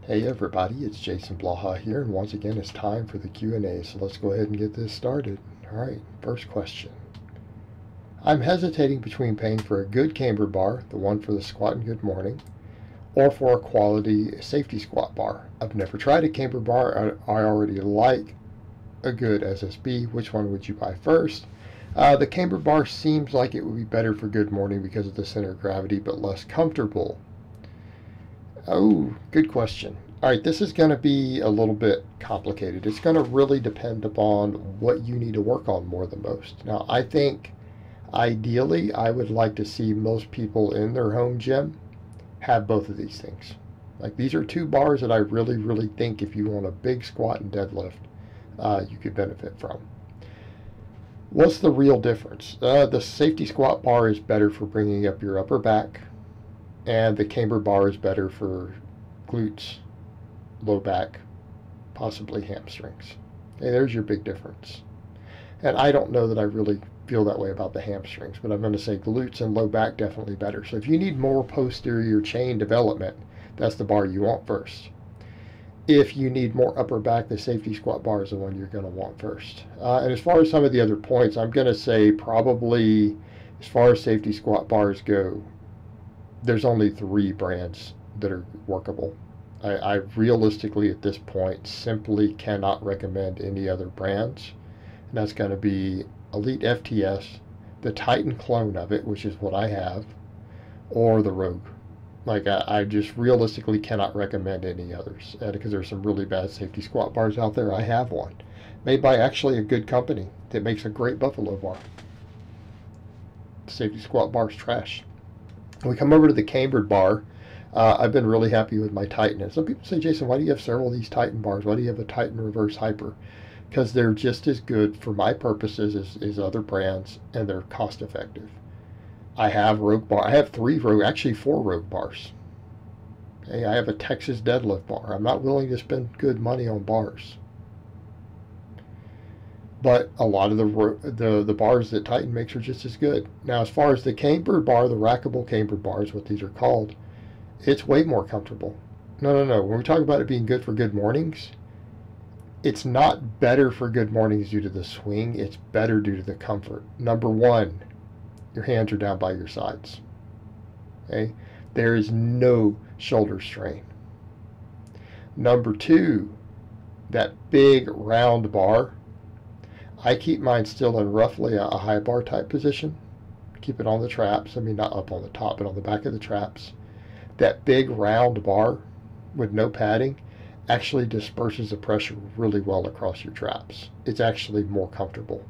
Hey everybody, it's Jason Blaha here, and once again it's time for the Q&A, so let's go ahead and get this started. Alright, first question. I'm hesitating between paying for a good cambered bar, the one for the squat and good morning, or for a quality safety squat bar. I've never tried a cambered bar. I already like a good SSB. Which one would you buy first? The cambered bar seems like it would be better for good morning because of the center of gravity, but less comfortable. Oh, good question. All right, this is going to be a little bit complicated. It's going to really depend upon what you need to work on more than most. Now, I think ideally I would like to see most people in their home gym have both of these things. Like, these are two bars that I really think if you want a big squat and deadlift, you could benefit from. What's the real difference? The safety squat bar is better for bringing up your upper back, and the cambered bar is better for glutes, low back, possibly hamstrings. Okay, there's your big difference. And I don't know that I really feel that way about the hamstrings, but I'm going to say glutes and low back definitely better. So if you need more posterior chain development, that's the bar you want first. If you need more upper back, the safety squat bar is the one you're going to want first. And as far as some of the other points, I'm going to say probably as far as safety squat bars go, there's only 3 brands that are workable. I realistically at this point simply cannot recommend any other brands, and that's going to be Elite FTS, the Titan clone of it, which is what I have, or the Rogue. Like, I just realistically cannot recommend any others because there's some really bad safety squat bars out there. I have one made by actually a good company that makes a great buffalo bar. The safety squat bar's trash. When we come over to the cambered bar, I've been really happy with my Titan. And some people say, Jason, why do you have several of these Titan bars? Why do you have a Titan Reverse Hyper? Because they're just as good for my purposes as other brands, and they're cost effective. I have Rogue bar. I have 3 Rogue, actually 4 Rogue bars. Okay, I have a Texas deadlift bar. I'm not willing to spend good money on bars. But a lot of the bars that Titan makes are just as good. Now, as far as the cambered bar, the rackable cambered bar is what these are called, it's way more comfortable. No. When we talk about it being good for good mornings, it's not better for good mornings due to the swing. It's better due to the comfort. Number one, your hands are down by your sides. Okay? There is no shoulder strain. Number 2, that big round bar, I keep mine still in roughly a high bar type position. Keep it on the traps. I mean, not up on the top, but on the back of the traps. That big round bar with no padding actually disperses the pressure really well across your traps. It's actually more comfortable.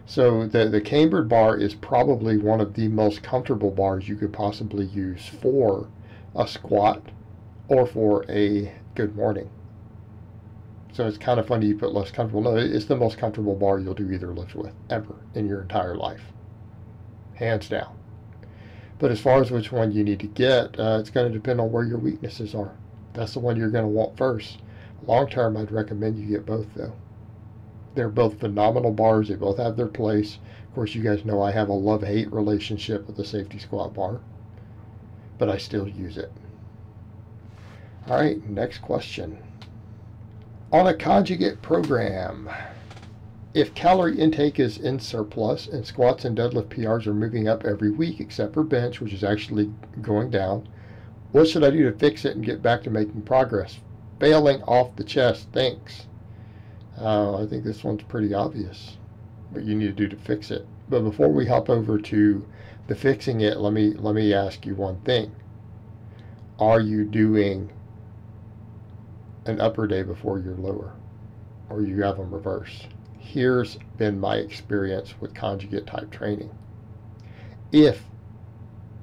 So the cambered bar is probably one of the most comfortable bars you could possibly use for a squat or for a good morning. So it's kind of funny you put less comfortable. No, it's the most comfortable bar you'll do either lift with ever in your entire life. Hands down. But as far as which one you need to get, it's going to depend on where your weaknesses are. That's the one you're going to want first. Long term, I'd recommend you get both, though. They're both phenomenal bars. They both have their place. Of course, you guys know I have a love-hate relationship with the safety squat bar, but I still use it. All right, next question. On a conjugate program, if calorie intake is in surplus and squats and deadlift PRs are moving up every week except for bench, which is actually going down, what should I do to fix it and get back to making progress? Failing off the chest, thanks. I think this one's pretty obvious what you need to do to fix it. But before we hop over to the fixing it, let me ask you one thing. Are you doing an upper day before your lower, or you have them reversed? Here's been my experience with conjugate type training. If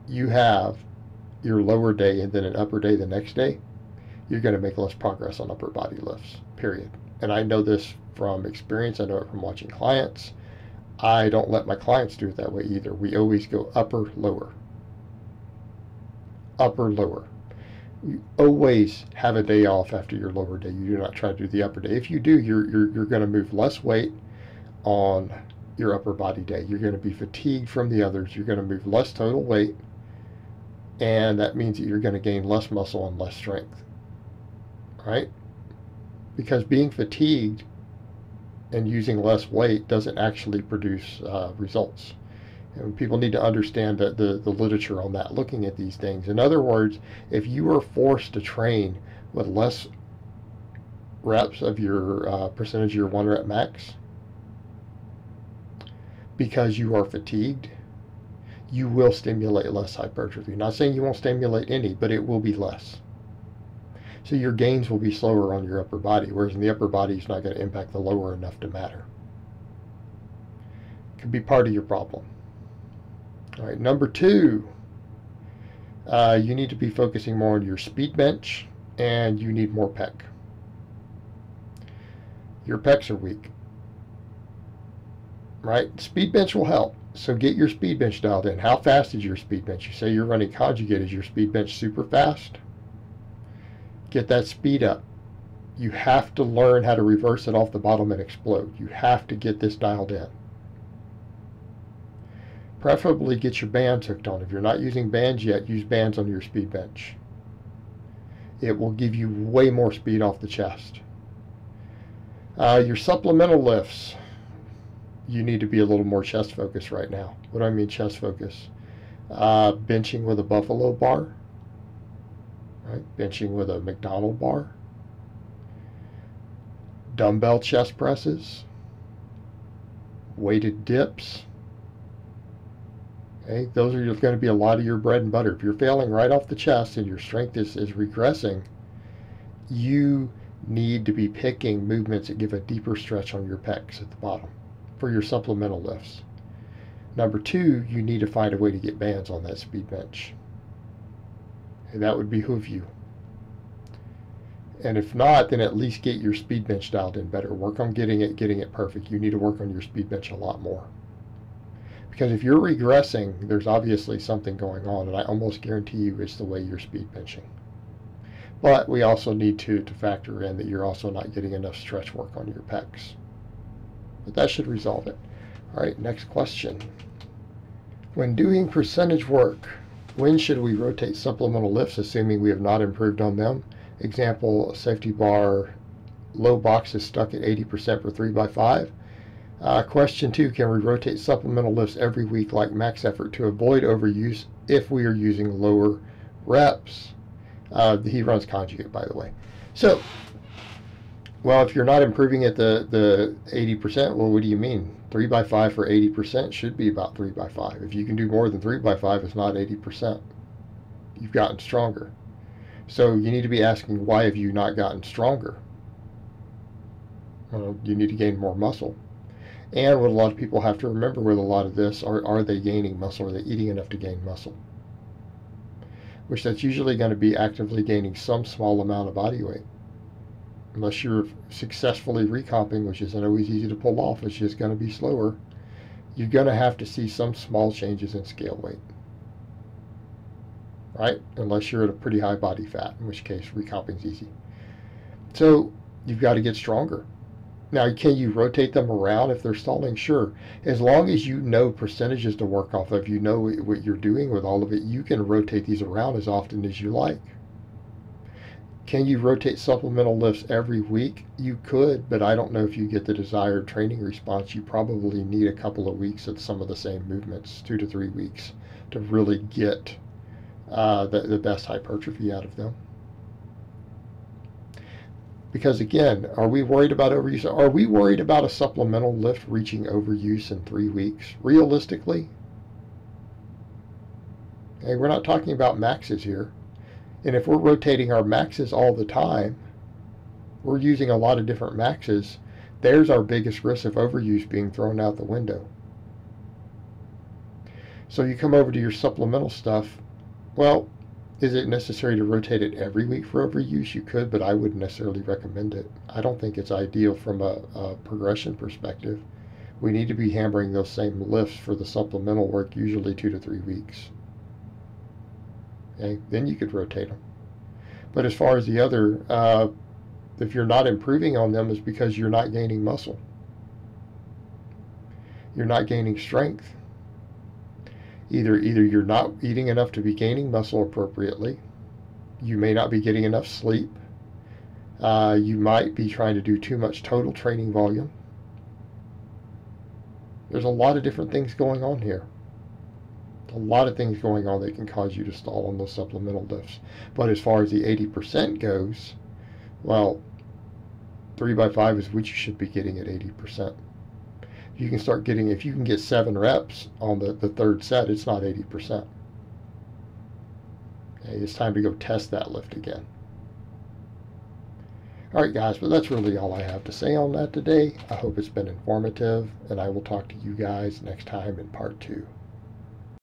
you have your lower day and then an upper day the next day, you're going to make less progress on upper body lifts, period. And I know this from experience. I know it from watching clients. I don't let my clients do it that way either. We always go upper, lower. Upper, lower. You always have a day off after your lower day. You do not try to do the upper day. If you do, you're going to move less weight on your upper body day. You're going to be fatigued from the others. You're going to move less total weight, and that means that you're going to gain less muscle and less strength. right? Because being fatigued and using less weight doesn't actually produce results. And people need to understand that the literature on that, looking at these things. In other words, if you are forced to train with less reps of your percentage of your 1 rep max because you are fatigued, you will stimulate less hypertrophy. Not saying you won't stimulate any, but it will be less. So your gains will be slower on your upper body, whereas in the upper body, it's not going to impact the lower enough to matter. Could be part of your problem. All right, number 2, you need to be focusing more on your speed bench, and you need more pec. Your pecs are weak, right? Speed bench will help. So get your speed bench dialed in. How fast is your speed bench? You say you're running conjugate. Is your speed bench super fast? Get that speed up. You have to learn how to reverse it off the bottom and explode. You have to get this dialed in. Preferably get your bands hooked on. If you're not using bands yet, use bands on your speed bench. It will give you way more speed off the chest. Your supplemental lifts, you need to be a little more chest focused right now. What do I mean chest focus? Benching with a buffalo bar, right? Benching with a McDonald bar. Dumbbell chest presses. Weighted dips. Okay, those are going to be a lot of your bread and butter. If you're failing right off the chest and your strength is regressing, you need to be picking movements that give a deeper stretch on your pecs at the bottom for your supplemental lifts. Number 2, you need to find a way to get bands on that speed bench. And that would behoove you. And if not, then at least get your speed bench dialed in better. Work on getting it perfect. You need to work on your speed bench a lot more. Because if you're regressing, there's obviously something going on, and I almost guarantee you it's the way you're speed benching. But we also need to factor in that you're also not getting enough stretch work on your pecs. But that should resolve it. All right, next question. When doing percentage work, when should we rotate supplemental lifts, assuming we have not improved on them? Example, safety bar, low box is stuck at 80% for 3x5. Question 2, can we rotate supplemental lifts every week like max effort to avoid overuse if we are using lower reps? He runs conjugate, by the way. So, well, if you're not improving at the 80%, well, what do you mean? 3x5 for 80% should be about 3x5. If you can do more than 3x5, it's not 80%. You've gotten stronger. So you need to be asking, why have you not gotten stronger? Well, you need to gain more muscle. And what a lot of people have to remember with a lot of this, are they gaining muscle? Are they eating enough to gain muscle? Which that's usually going to be actively gaining some small amount of body weight. Unless you're successfully recomping, which isn't always easy to pull off, it's just going to be slower, you're going to have to see some small changes in scale weight. Right? Unless you're at a pretty high body fat, in which case recomping is easy. So you've got to get stronger. Now, can you rotate them around if they're stalling? Sure. As long as you know percentages to work off of, you know what you're doing with all of it, you can rotate these around as often as you like. Can you rotate supplemental lifts every week? You could, but I don't know if you get the desired training response. You probably need a couple of weeks of some of the same movements, 2 to 3 weeks, to really get the best hypertrophy out of them. Because again, are we worried about overuse? Are we worried about a supplemental lift reaching overuse in 3 weeks? Realistically? Okay, we're not talking about maxes here. And if we're rotating our maxes all the time, we're using a lot of different maxes, there's our biggest risk of overuse being thrown out the window. So you come over to your supplemental stuff, well, is it necessary to rotate it every week for overuse? You could, but I wouldn't necessarily recommend it. I don't think it's ideal from a progression perspective. We need to be hammering those same lifts for the supplemental work, usually 2 to 3 weeks. Okay, then you could rotate them. But as far as the other, if you're not improving on them, it's because you're not gaining muscle. You're not gaining strength. Either you're not eating enough to be gaining muscle appropriately, you may not be getting enough sleep, You might be trying to do too much total training volume. There's a lot of different things going on here. A lot of things going on that can cause you to stall on those supplemental lifts. But as far as the 80% goes, well, 3x5 is what you should be getting at 80%. You can start getting, if you can get 7 reps on the third set, it's not 80%. Okay, it's time to go test that lift again. All right, guys, but that's really all I have to say on that today. I hope it's been informative, and I will talk to you guys next time in part 2.